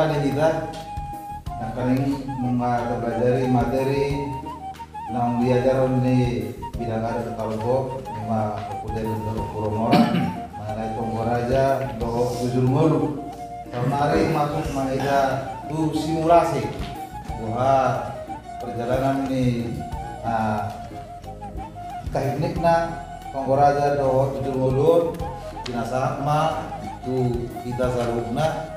sekolah di kita ini mempelajari materi yang diajaran di bidang adat Kalbo lima kuliah di Puromora mengenai Tonggoraja do Bujur Mulu. Tahun hari masuk mereka tuh simulasi bahwa perjalanan ini tekniknya Tonggoraja do Bujur Mulu dinasa ma tu kita sarupna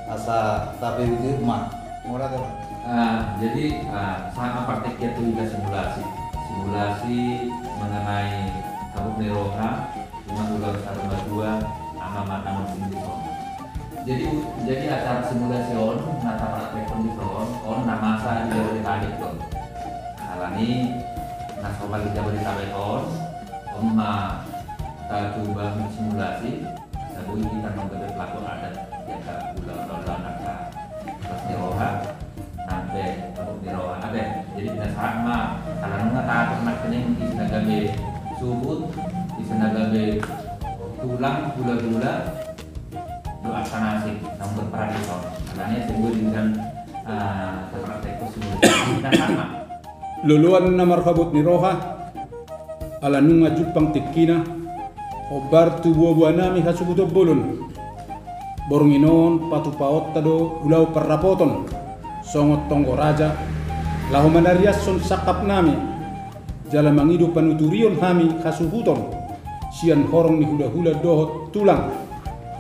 asa tapi itu mah murah tuh. Jadi sama prakteknya itu juga simulasi mengenai kabut neroka dengan ulang 1 2 amat namun sindikon. Jadi acara simulasi nata praktek kondison masa juga ditarik tuh. Alani nasoba kita beritahu ma kita coba simulasi sabui kita mengambil pelaku adat yang tak ulang nata pas neroka sampai kabut neroka ada. Jadi tidak sama kalau nggak tahu nak kening di senagabe subut di senagabe tulang gula doa sanasi yang berperadison karena sebut dengan praktek simulasi tidak sama. Luluan na marhabut ni Roha ala nunga jupang tikina obar tubuh nami hasubuto bolon boronginon patupaot tado ulau perrapoton songot Tonggoraja lahu manarias son sakap nami jala mangido panuturion hami hasuhuton sian horong ni hula-hula dohot tulang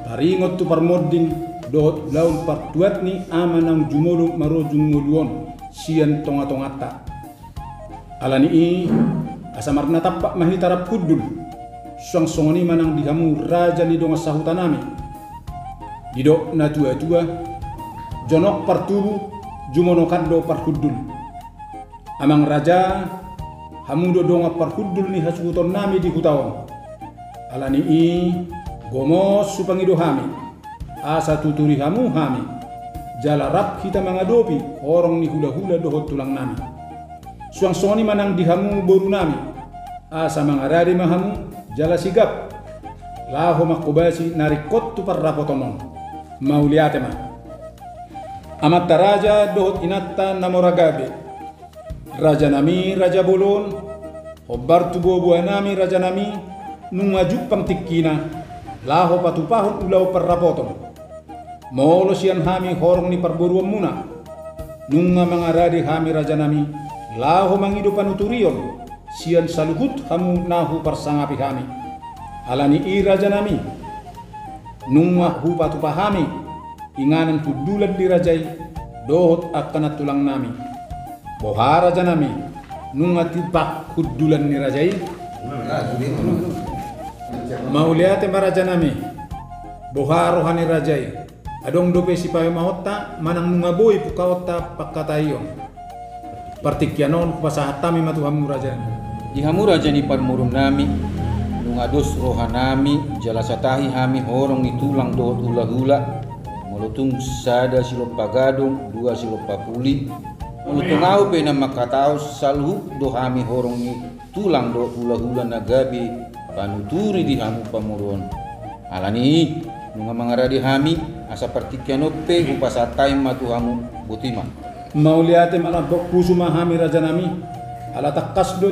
taringot tu parmoding dohot laun partuat ni amanang jumolong marojung nguluon sian tonga-tongata alani i asamarna tapak mahitarap kudul suang songoni manang dihamu raja ni donga sahutanami didok na tua-tua jonok partubu jumonokando parkudul amang raja hamudo donga parkudul ni hasuhuton nami di hutawang alani i gomos supangido hami asa tuturi hamu hami jala rap kita mengadopi orang ni hula-hula dohot tulang nami suang songoni manang dihamu boru nami asa mangarari mahamu jala sigap laho makubasi narikot tu parrapotonon mauliate ma amat raja dohot inatta namoragabe raja nami raja bolon hobar tu buah nami raja nami nungajuk pang tikina laho patupahon ulau parrapoton molo sian hami horong ni parboruan muna nunga mangaradi hami raja nami laho mangido panuturion sian saluhut hamu nahu parsangapi hami alani i raja nami nunga hu patupahami inganan kudulan di rajai dohot akana tulang nami boha raja nami nunga tipak kudulan ni rajai mauliate maraja nami boha rohani rajai adong dope sipayo mahota manang nunga boy pukaota pakatayon partikyanon pasahatami matuhamu raja ihamu raja ni parmurum nami nungados rohanami jalasatahi hami horong itulang dohot hula-hula mulutung sada silop pagadong 2 silop papuli mulutung au pe na makatao salhu dohami horong tulang dohot hula-hula nagabi panuturi di hamu pamuron alani nunga mangaradi hami asa partikyanope upasatai matuhamu butima mauliate malabok kusuma hami raja nami ala takasdo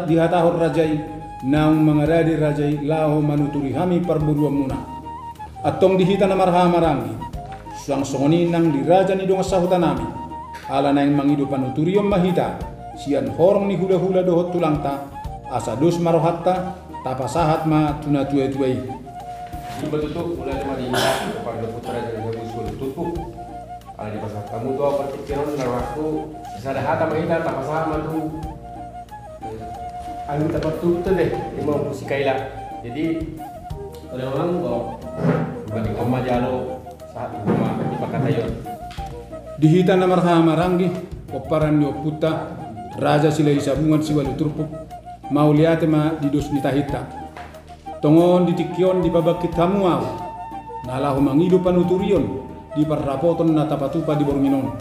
dihatahor rajai naung mangaradi rajai laho manuturi hami parburuan muna atong dihita na marhamarangi suang songoni nang diraja ni donga sahutan nami ala na yang mangido panuturion mahita sian horong ni hula-hula dohot tulangta asa dos marohatta tapasahat ma tuna tuai-tuai iba tutup mulai dari kepada putra dari Gusul tutup kalau di pasar kamu tuh apa pikiran dari waktu sada hata mahita tapasahat ma tu anu tempat tutup deh di mau musikaila jadi oleh orang kok bukan koma jalo saat rumah di Pakatayon dihita na marhamaranggi oparan ni oputa raja sila isabungan siwalu turpuk mauliate ma didos nitahita tongon ditikyon di babakit hamuaw nalahu mangido panuturion di parrapoton na tapatupa di borminon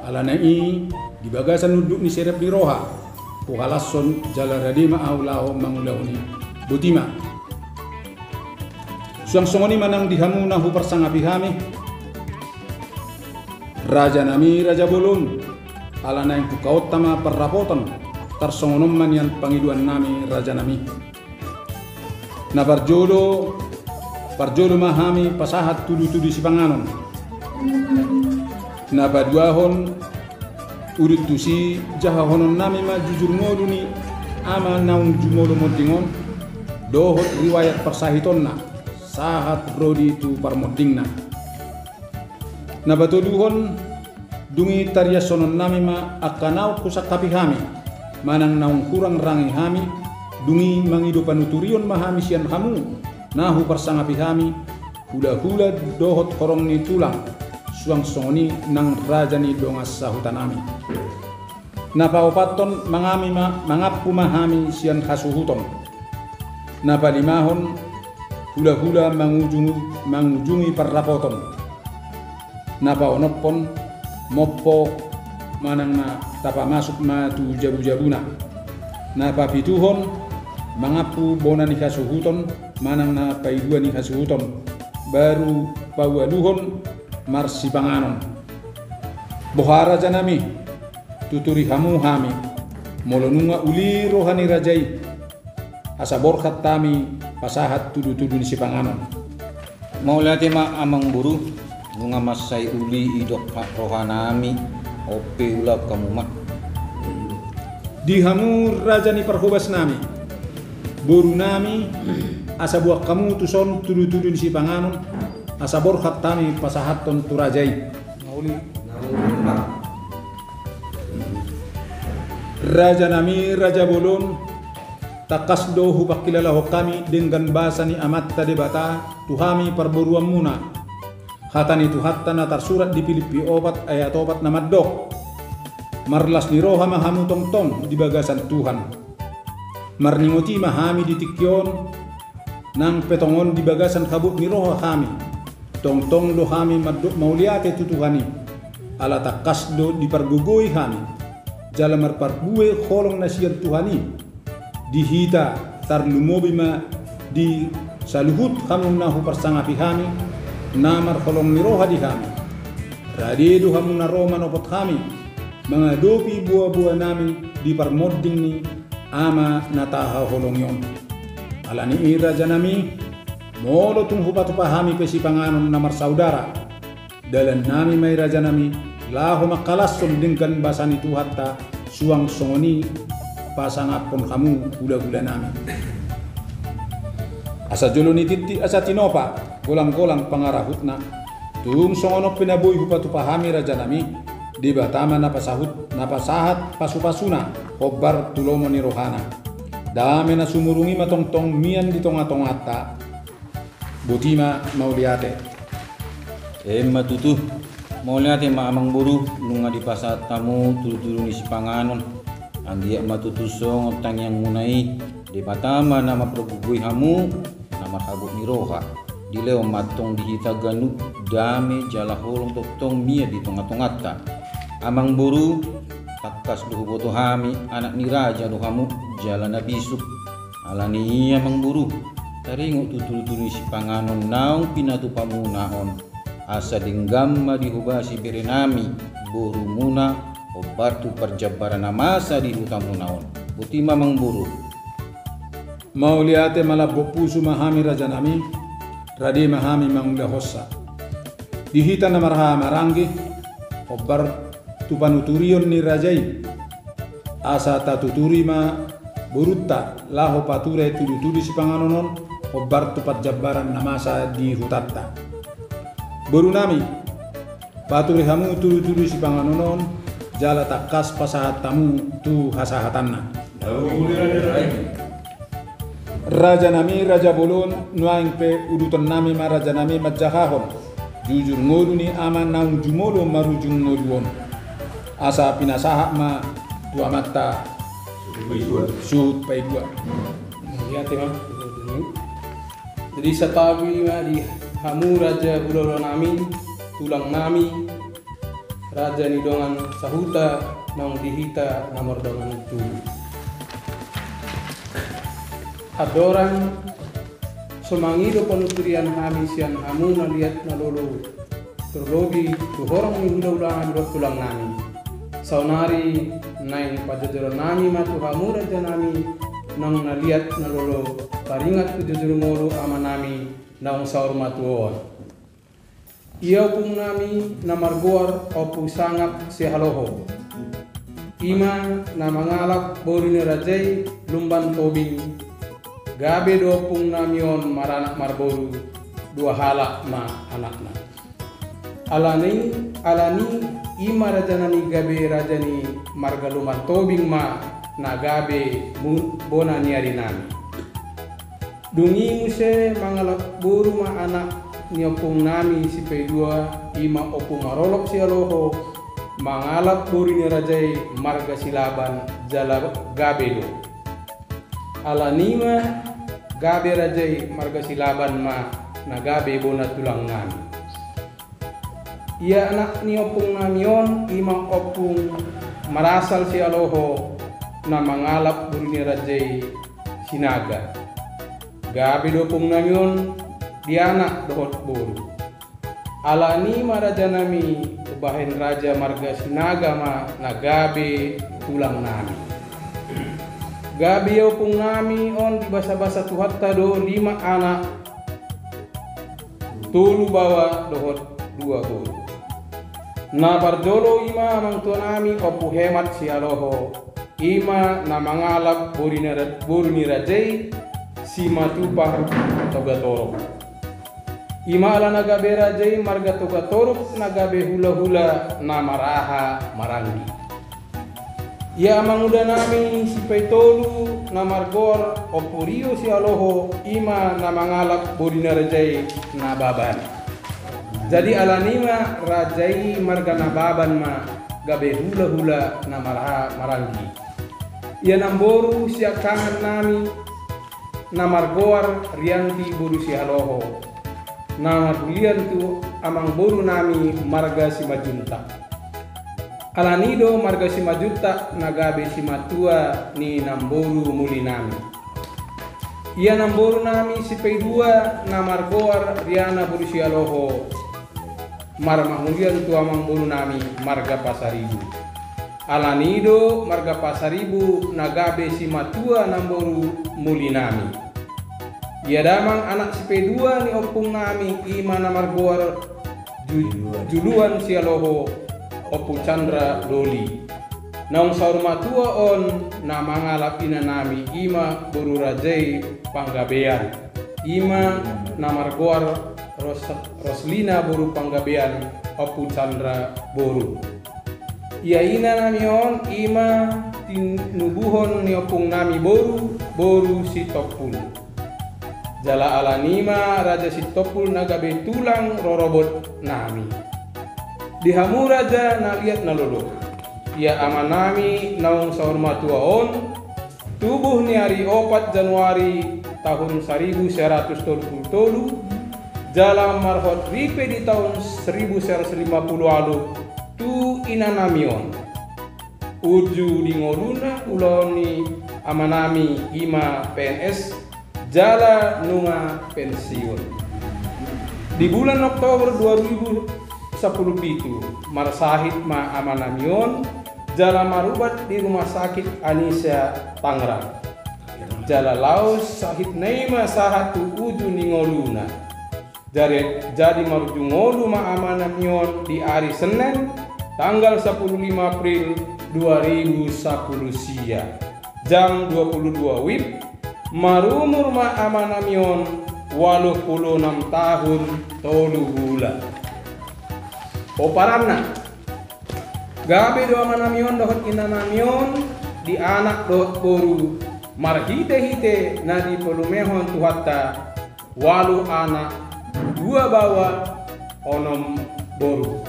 ala na i di bagasan nuduk ni serep di roha kuhalasson jala radima aw laho mangulahuni butima suang songoni manang dihamu nahu parsangapi hami Raja nami Raja Bolon ala na yang pukautama perrapotan tarsongonoman yang pangiduan nami Raja nami. Na parjodo mahami pasahat tudu-tudu si panganon. Na baduahon urit tusi jahahonon nami ma jujur ngodu ni ama naung jumodo modingon dohot riwayat persahitonna sahat rodi tu parmodingna. Na batoduhon dungi tariasonon nami ma akanau kusak kapi hami manang naung kurang rangi hami dungi mangido panuturion mahami sian hamu nahu parsangapi hami hula-hula dohot korong ni tulang suang songoni nang raja ni dongas sahutanami. Na paupaton mangami mangapu mahami sian hasuhuton. Na palimahon hula-hula mangujungi parrapoton. Na paonopon moppo manang na tapa masuk ma tu jabu-jabuna. Na papituhon mangapu bona ni hasuhuton manang na paidua ni hasuhuton. Baru pawaluhon marsi panganon. Bohara janami tuturi hamu hami molonunga uli rohani rajai asa borkat tami pasahat tudu-tudu ni si panganon. Mau lihat ma amang buru nunga masai uli idok pak rohanami ope ulap kamu mah. Di hamu raja ni perhubas nami boru nami asa buak kamu tuson tudu-tudu ni si panganon asa borkat tami pasahat ton tu rajai. Raja nami Raja Bolon takas dohu pakilala kami dengan bahasa ni amat tade bata tuhami perburuan muna hatani tu hatta na tersurat di Filipi obat ayat obat nama dok marlas ni roha mahamu tong tong di bagasan Tuhan marningoti mahami di tikyon nang petongon di bagasan kabut ni roha kami tong tong do kami madok mauliate tu Tuhani ala takas do di pergugoi kami jalan marparbue holong nasian Tuhani dihita tarlumobi ma di saluhut kamu nahu persangapi kami namar holong niroha di kami radedu kamu naroma nopot kami mengadopi buah-buah nami di parmoding ni ama nataha holong yon alani raja nami molo tunghu patu pahami pesi panganon namar saudara dalam nami mai raja nami lahu makalason dengan basani tu hatta suang songoni pasangapon kamu gula-gula nami asa joloni titi asa tinopa golang-golang pangarahutna tung songono pinaboy hupatu pahami raja nami di batama napasahat pasu-pasuna hobbar tulomo ni rohana dame na sumurungi matong-tong mian di tonga-tongata butima mauliate Matutu mau lihat amang buru nunga di pasat tamu tulu-tulu ni si panganon anggia matutu song tang yang munai di batama nama probugui hamu nama kabut ni roha di leo matong di hita ganu dame jala holong tong mia di tonga-tongata amang buru takas duhu boto hami anak ni raja do hamu jalan nabisuk alani amang buru taringo tutulu-tulu ni si panganon naung pinatu pamunahon asa dinggama dihubasi berenami buru muna obartu perjabaran masa di hutamu naon butima mangburu mau liate malabo pusu mahami raja nami rade mahami mangda hossa dihita namarha marangi obar tu panuturion ni rajai asa tatuturi ma burutta laho pature tudu-tudu si panganonon obar tu perjabaran namasa di hutatta baru nami paturi hamu tulu-tulu si panganonon jala takas pasahat tamu tu hasahatanna raja nami Raja Bolon nuaing pe udutan nami ma raja nami majahahon jujur ngodu ni aman naung jumolo marujung ngoduon asa pinasahak ma tu amatta suhut paigua lihat ya jadi setawi ma di hamu Raja Bolon nami tulang nami raja ni dongan sahuta nang dihita namor dongan itu adoran semangido penuturian kami sian hamu naliat nalolo terlebih tuhorong ni ulang tulang nami saunari naing pajajaran nami matu hamura janami nang naliat nalolo taringat pujujur ngolu ama nami naung saur matuon ia pung nami namargoar opu sangap si haloho ima na mangalap borine rajai lumban tobing gabe do pung namion maranak marboru dua halak ma anakna alani ima rajanani gabe rajani marga lumban tobing ma na gabe bona niari nami dungi muse mangalap boru ma anak niopung nami si pedua ima opung marolok si aloho mangalap boru ni rajai marga silaban jala gabe do alanima gabe rajai marga silaban ma na gabe bona tulang nami ia anak ni opung namion ima opung marasal si aloho na mangalap boru ni rajai sinaga gabe do opung namion dianak dohot boru alani maraja nami ubahen raja marga sinaga ma na gabe tulang nami gabe opung nami on di basa-basa tuhatta do 5 anak tulu bawa dohot 2 boru na parjolo ima amang tua nami opu hemat si aloho ima na mangalap boru ni rajai si matupah toga torok ima ala nagabe rajai marga toga torok nagabe hula-hula na maraha marangi ia amang uda nami si peitolu na margor opurio si aloho ima na mangalap boru ni rajai na baban jadi alanima rajai marga na baban ma gabe hula-hula na maraha marangi ia namboru siya kangan nami na margoar rianti boru si aloho na margulian tu amang boru nami marga si majunta alanido marga si majunta na gabe si matua ni namboru muli nami ia namboru nami si peidua na margoar riana boru si aloho marmahulian tu amang boru nami marga pasaribu alanido marga pasaribu nagabe si matua namboru muli nami ia damang anak si pedua ni opung nami ima na margoar juluan si aloho opu Chandra Doli naung saur matua on na mangalap ina nami ima boru rajai panggabean ima na margoar Roslina boru panggabean opu Chandra boru ia ina namion ima tinubuhon ni opung nami boru si topul jala alanima raja si topul nagabe tulang rorobot nami dihamu raja na liat na lolo ia ama nami naung saur matua on tubuh ni hari 4 Januari tahun 1177 jala marhot ripe di tahun 1150 alu tu ina namion uju di ngoluna uloni amanami ima PNS jala nunga pensiun di bulan Oktober 2010 marsahit ma amanamion jala marubat di rumah sakit Anissa Tangerang jala laos sahit neima sahatu uju ni ngoluna jadi maruju ngolu ma amanamion di hari Senin tanggal 15 April 2010 sia jam 22 WIB marumur ma amanamion 86 tahun tolu bulan oparanna gabe do amanamion dohot inanamion di anak dohot boru marhite-hite na di pelumehon tuhatta walu anak 2 bawa onom boru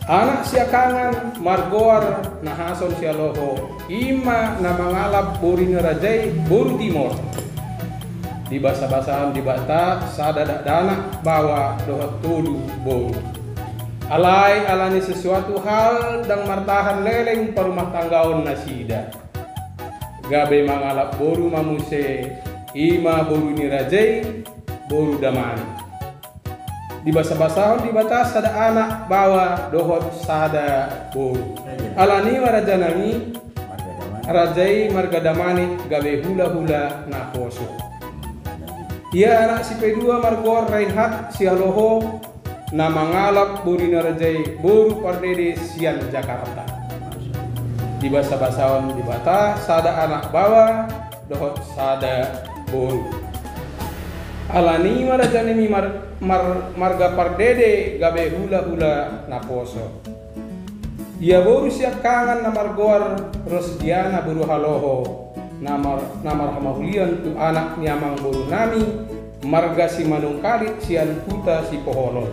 anak siakangan margoar nahason sialoho ima na mangalap borin rajai boru timor di basa-basaan di bata sadadak dana bawa dohot tudu boru alani sesuatu hal dan martahan leleng perumah tanggaon nasida gabe mangalap boru mamuse ima boru ni rajai boru damani di basa-basahon di batas sada anak bawa dohot sada boru alani raja nami rajai margadamani gawe hula-hula na poso. Ia anak si P2 Margor Reinhardt Sialoho na mangalap burina rajai boru pardede sian Jakarta. Di basa-basahon di bata sada anak bawa dohot sada boru. Alani marajanimi marga pardede gabe hula-hula na poso. Ia boru siap kangan na margoar Rosdiana buru haloho namar hamahulian tu anak niamang boru nami marga si manungkalit sian kuta si poholon.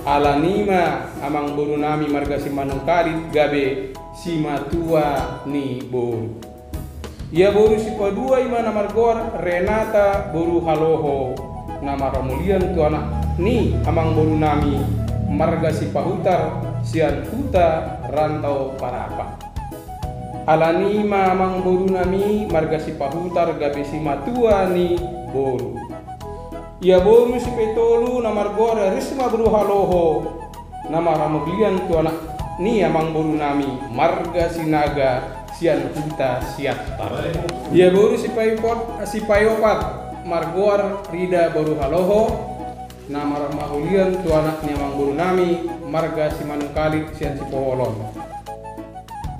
Alanima amang boru nami marga si manungkalit gabe si matua ni boru. Ia boru si padua imana margor Renata boru haloho nama ramulian tu anak ni amang boru nami marga si pahutar sian kuta rantau parapa. Alanima amang boru nami marga si pahutar gabe si matua ni boru. Ia boru si petolu nama margor Risma boru haloho nama ramulian tu anak ni amang boru nami marga si naga sian kuta siatta. Ia boru si payopat margoar Rida boru haloho nama ramahulian tu anak ni amang boru nami marga si manungkalit sian si poholon.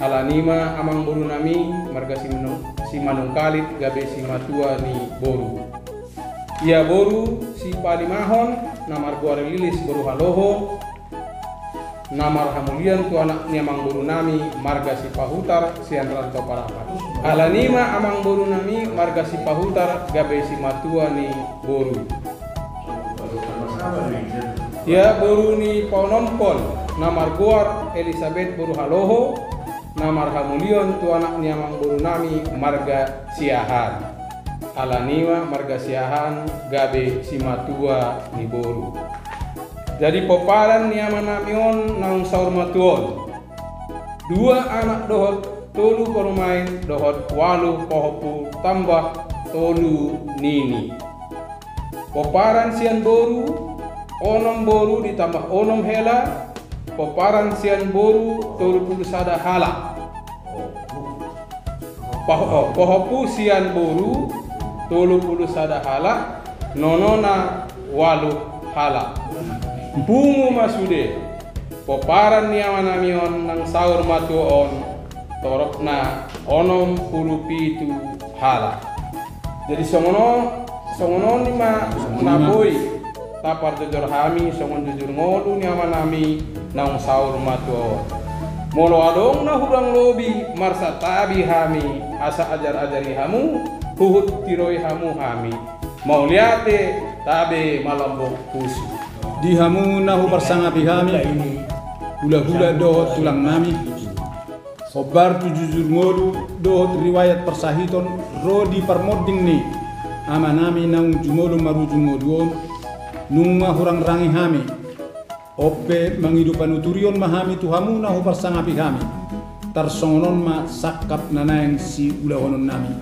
Alanima amang boru nami marga si manungkalit gabe si matua ni boru. Ia boru si palimahon nama margoar Lilis boru haloho nama rahamulian tu anak ni amang boru nami marga si pahutar sian rantau parapat. Alanima amang boru nami marga si pahutar gabe si matua ni boru. Ya boru ni paunompon nama margoar Elizabeth boru haloho nama rahamulian tu anak ni amang boru nami marga siahan. Alanima marga siahan gabe si matua ni boru. Jadi poparan niaman namion nang saur matuon. Dua anak dohot tolu korumain dohot walu pohopu tambah tolu nini. Poparan sian boru onom boru ditambah onom hela. Poparan sian boru tolu puluh sada hala. Pohopu sian boru tolu puluh sada hala. Nonona walu hala. Bungu masude poparan niaman namion nang saur matuon torokna onom puluh pitu hala. Jadi songono lima naboi tapar jujur hami songon jujur ngolu niaman nami nang saur matuon. Molo adong na hurang lobi marsa tabi hami asa ajar-ajari hamu huhut tiroi hamu hami mau liate tabe malambok pusu. Di hamu nahu bersangapi kami hula-hula dohot tulang nami obar tu jujur ngolu dohot riwayat persahiton rodi permoding ni ama nami naung jumolu maru jumoduon nunga hurang rangi hami ope mangidupan uturion mahami tu hamu nahu bersangapi kami tarsongonon ma sakap nanaeng si ulahonon nami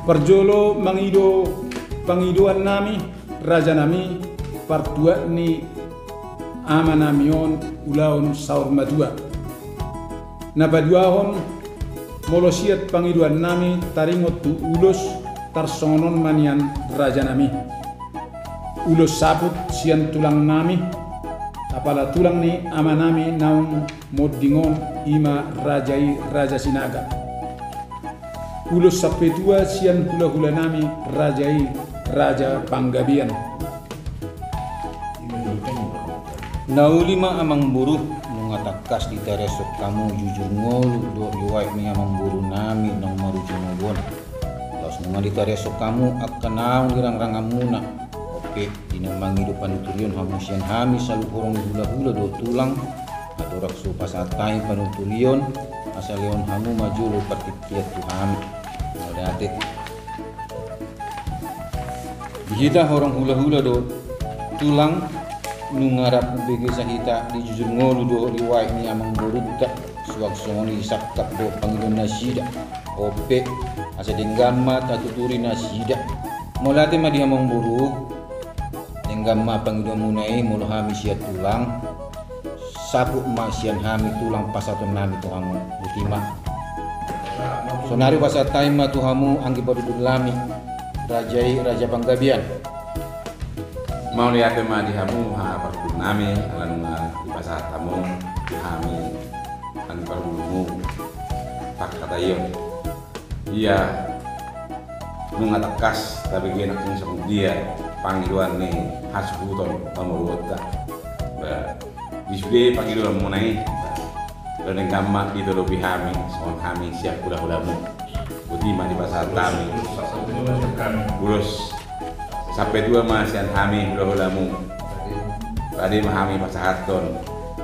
perjolo mangido pangidoan nami raja nami partua ni amanamion ulaon saur madua. Nabaduahon molosiat pangiduan nami taringot tu ulos tarsongonon manian raja nami. Ulos sabut sian tulang nami apala tulang ni amanami naung modingon ima rajai raja sinaga. Ulos sapetua sian hula-hula nami rajai raja panggabian. Naulima amang buruh mengatakas di teresok kamu jujur ngolu do riwayat ni amang buruh nami nang maruju ngobon. Laos nang di teresok kamu akan naung dirang-rang amuna. Oke, dina mangidupan uturion hamusian hami salu horong hula-hula do tulang atau raksu pasatai panutulion asal leon hamu maju lo patikiat tu hami. Modate. Dihita horong hula-hula do tulang nungarap bege sahita di jujur ngolu do riwayat ni amang burutta suwag songoni sakap do pangilon nasida ope asa denggama tatuturi nasida molate ma di amang buruk gamma pangido munai mulu hami sia tulang sapu masian hami tulang pasaton nami tuhamu butima sonari pasatai ma tuhamu anggi badudun lami raja Panggabian mau lihat ma di hamu ha parkun nami alan di pasar tamu hami an parkunu tak kata iya nunga takas tapi genak ng sa dia Panginoon ni hasuton pamurota disudi Panginoon mo na dan yang gamak dito lebih hami soal hami siap hula-hulamu butima di pasar kami bulus sampai 2 masian hami hula-hulamu tadi mahami pasahaton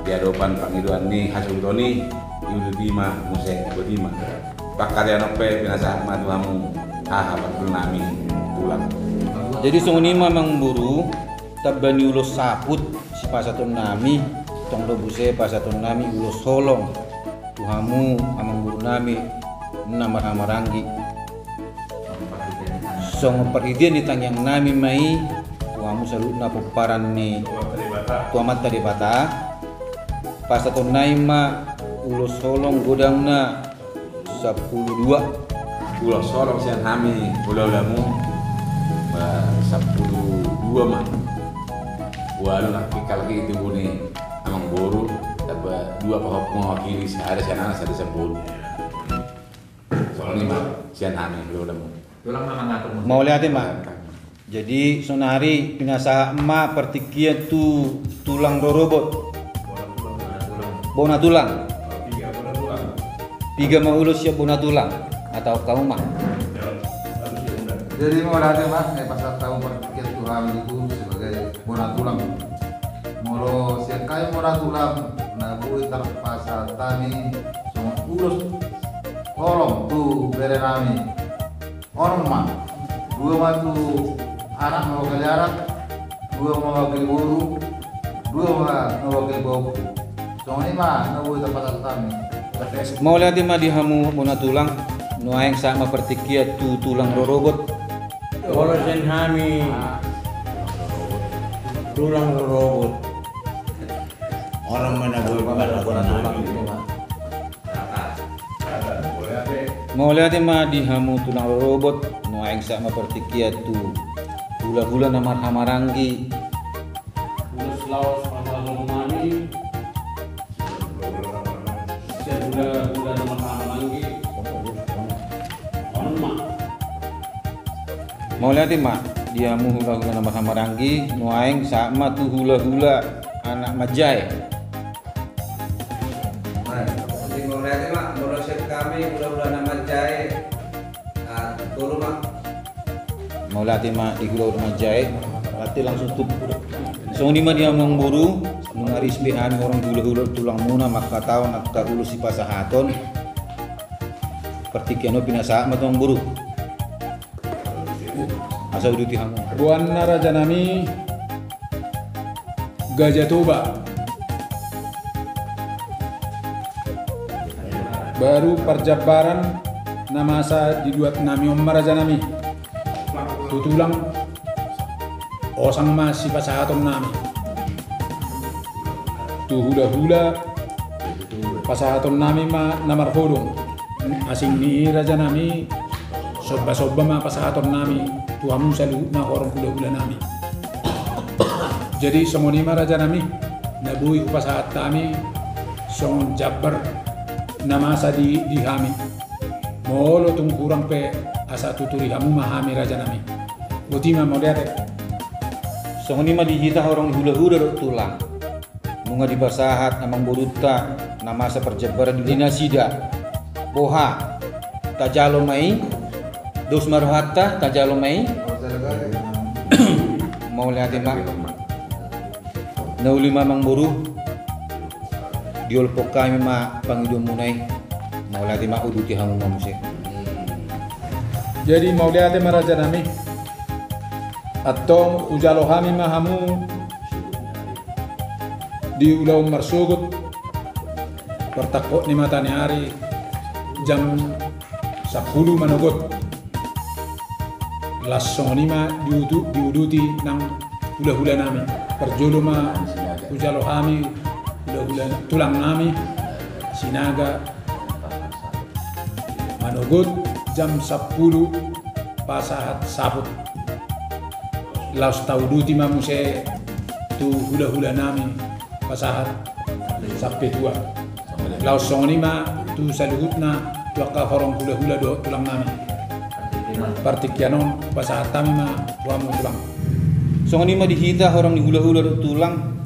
di adopan Panginoon ni hasutoni iudutima museng butima pakai anope pinasa maduamu nami tulang. Jadi songonima memburu tabani ulos saput si pasaton nami tong dobuse pasaton nami ulos holong tuhamu amang buru nami namaranggi song perhitian di tangyang nami mai tuhamu salut na peparan ni tuamat tadi bata pasaton naima ulos holong godangna 12 Pulau Sorong sian hami pulau lamu 12 mah walau nak kikal lagi itu buni amang boru tapi 2 pahok mewakili ada sian anak ada 10 soalnya mah sian hami pulau lamu Tulang memang ngatur mau lihat mak jadi sonari pinasa emak pertikian tu tulang dorobot bona tulang 3 maulus siap bona tulang atau kamu mah? Jadi mau ada mah pasar tahu berpikir Tuhan itu sebagai bona tulang. Molo sekai bona tulang na bui pasar tani semua urus kolom tu berenami orang mah 2 mah tu anak mau keliaran 2 mau keli buru 2 mah mau keli bau soalnya mah na bui pasar tani. Mau lihat mah di hamu bona tulang nuaeng sama pertikia tu tulang robot. Kalau sen hami tulang robot orang mana boleh nami. Mau lihat mah di hamu tulang robot nuaeng sama pertikia tu hula-hula namar hamaranggi Ulus laos pasal mani saya sudah nomor lagi mau lihat mah dia mu hula-hula nama hamaranggi nuaeng sama tu hula-hula anak majai Jadi mau lihat mak proses kami hula-hula nama majai turun mak mau lihat mah di hula-hula majai berarti langsung tutup so ini mah dia memburu mengaris behan orang hula-hula tulang muna maka tahu nak ulus si pasahaton pertikiano pinasa matong buru asa uduti hamu Buana Raja Nami Gajah Toba baru perjabaran nama asa diduat nami Om Raja Nami tutulang osang masih pasahaton nami tu hula-hula pasahaton nami ma namar hodong asing ni Raja Nami soba-soba ma pasahaton nami tuamu salu na orang hula-hula nami jadi songonima Raja Nami nabui pasahat kami songon jabbar nama asa di hami molo tung kurang pe asa tuturi hamu mahami Raja Nami utima mau lihat songonima dihita orang hula-hula tulang bunga di pasahat namang buruta nama asa perjabaran di dinasida boha tajalo mai dos maruhatta tajalo mai mau lihat mak nauli mamang buru diol pokai ma pangido munai mau lihat mak uduti hamu mamuse jadi mau lihat Raja Nami atau ujalo hami mahamu di ulau marsugut pertakok ni matani hari jam 10 manogot lasong nima diuduti nang hula-hula nami perjolo ma ujalo kami hula-hula tulang nami sinaga manogot jam 10 pasahat sabut laos tauduti ma muse tu hula-hula nami pasahat sampai tua laos songoni ma tu saluhut na tuaka horong hula-hula do tulang nami partikianon pasahat kami ma tuamu tulang Songon ima dihita orang di hula-hula do tulang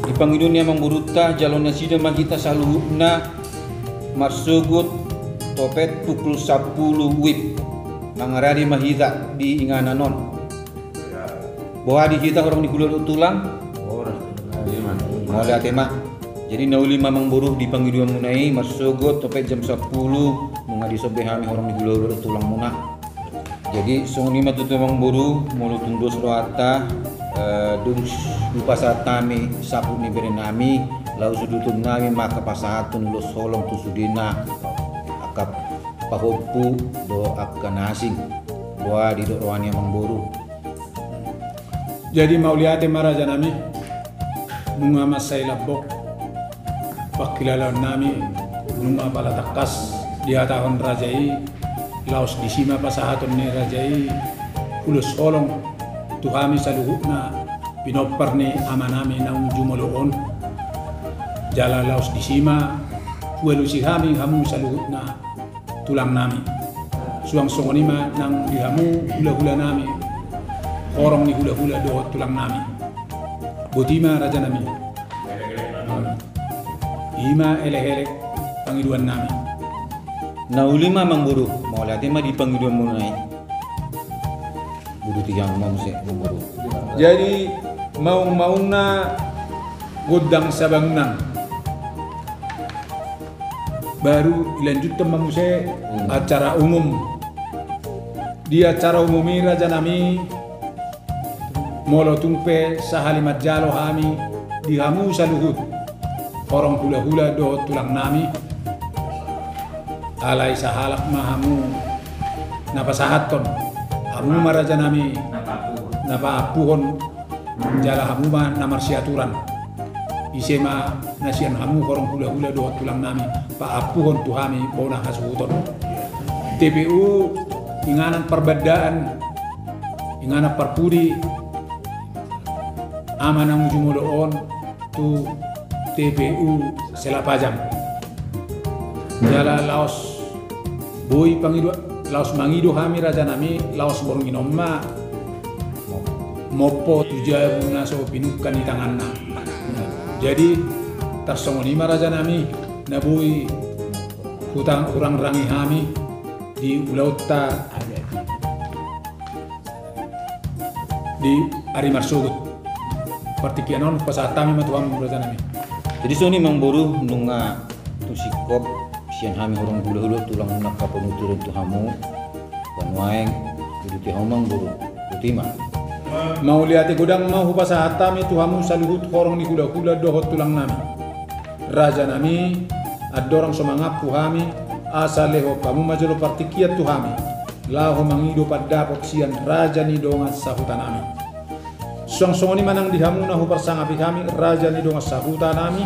di pangidon niya mangburuta jalon na sida magita saluhuna marsugut topet pukul 10 wib mangarari mahita di ingananon bahwa dihita orang di hula do tulang mau lihat tema jadi nauli mamang buruh di pangidon munai marsugut topet jam 10 mengadi sobe kami orang di hula do tulang muna. Jadi songon lima tu memang buru mulutun dos roata dung lupa saat kami sapu ni berenami lau sudutun nami maka pasahatun lo solong tu sudina akap pahopu do akan asing doa di roani memang buru. Jadi mau lihat maraja nami nunga masai labok pakilala nami nunga pala takas dia tahun rajai laos di sima pasahaton ni rajai ulus holong tu kami saluhutna pinopar ni amanami naung jumoloon jala laos di sima welu si kami hamu saluhutna tulang nami suang songonima nang dihamu hula-hula nami horong ni hula-hula do tulang nami botima raja nami ima elek-elek pangiduan nami Naulima mang buru mau lihat ma di pangidon munai buru tigang mau se buru. Jadi maung-maungna godang sabangnang baru dilanjutkan mamuse acara umum di acara umum ini raja nami molo tungpe sahalimat jalo kami dihamu saluhut orang hula-hula do tulang nami alai sahalak mahamu napasahaton hamu maraja nami napaapuhon jala hamu ma namarsiaturan isema nasian hamu horong hula-hula do tulang nami paapuhon tu kami bona hasuhuton TPU inganan perbedaan inganan perpudi amanang jumuloon tu TPU selapajam jala laos boy pangido laos mangido kami raja nami laos borong inomma mopo tujabu naso pinukan di tanganna jadi tarsongonima raja nami na boy hutang urang rangi kami di ulauta di Arimarsugut partikianon pasatami matuam raja nami Jadi soni mang buru nunga tu sikop sian hami orang hula-hula tulang nak kapenuturun tu hamu panuaeng jadi ti hamang buru utima mau lihat gudang mau pasatami tu hamu saluhut horong ni hula-hula dohot tulang nami raja nami adorang somangap tu hami asaleho kamu majolo partikiat tu hami laho mangido padapok sian raja ni dongan sahutan nami song-songoni manang dihamu nahu persangapi kami raja ni dongan sahutan nami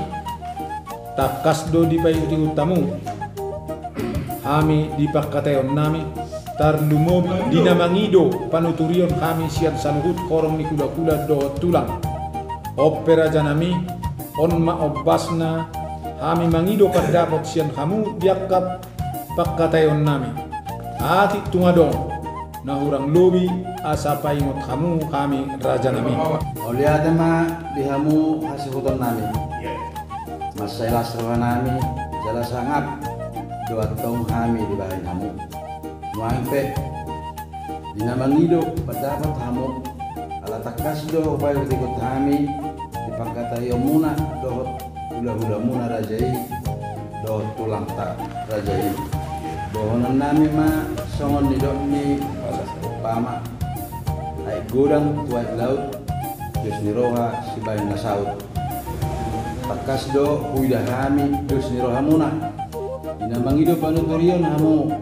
takas do di payuti utamu kami di pakatayon nami tarlumobi dinamangido panuturion kami sian sanuhut korong ni kuda-kuda do tulang opera janami on maobasna kami mangido padapot sian kamu diakap pakatayon nami hati tungadong nahurang lobi asa paingot kamu kami raja nami Oliade ma dihamu hasihuton nami masailah serwa nami jala sangap dua tong kami di bahan kamu muangpe dinamangido padapat kamu ala takas do bayu tikut kami dipangkata yomuna do hula-hula muna rajai do tulang tak rajai dohonan nami ma songon di dok ni pama ai godang tuai laut dus niroha si bayu nasaut takas do huida kami dus niroha muna dinamangido panuturion hamu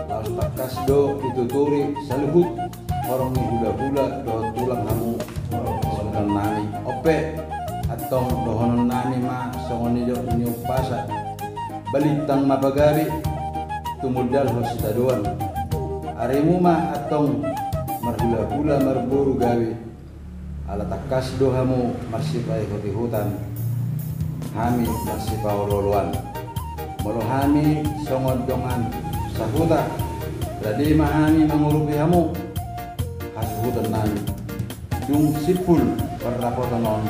laos takas do dituturi saluhut orang ni hula-hula do tulang hamu keluarga nami ope atong dohonon nami ma songonido inyo pasa balitang mapagabi tumudal hositaduan arimu ma atong marhula-hula marburu gawi ala takas dohamu marsipai huti-hutan hami marsipai loluan molo hami songodongan sahuta jadi mahami mengurupi hamu hasuhutan nami dung sipul perrapotan non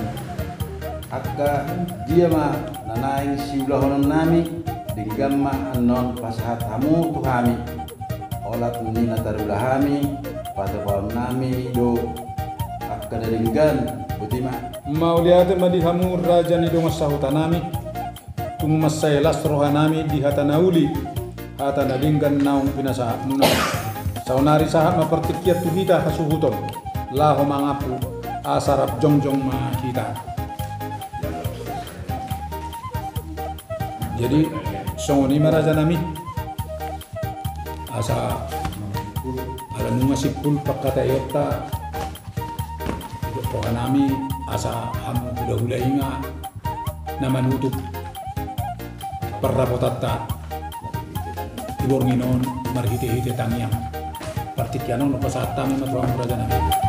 akka dia ma nanaing siulahonon nami dinggam ma anon pasahat hamu tu hami olat nina tarulah hami pada pawon nami do akka daringgan butima Mauliate madihamu raja ni dongas sahuta nami tung masay lasroha nami di hatanauli hata nadinggan naung pinasa muna saunari sahat mapertikiat tu kita hasuhuton laho mangapu asarap jongjong ma kita. Jadi songoni maraja nami asa ala nunga sipul pakata yota poka nami asa hamu hula-hula inga na manutup perrapotatta ibornginon marhite-hite tangyang partikianon no pasatami matruang maraja nami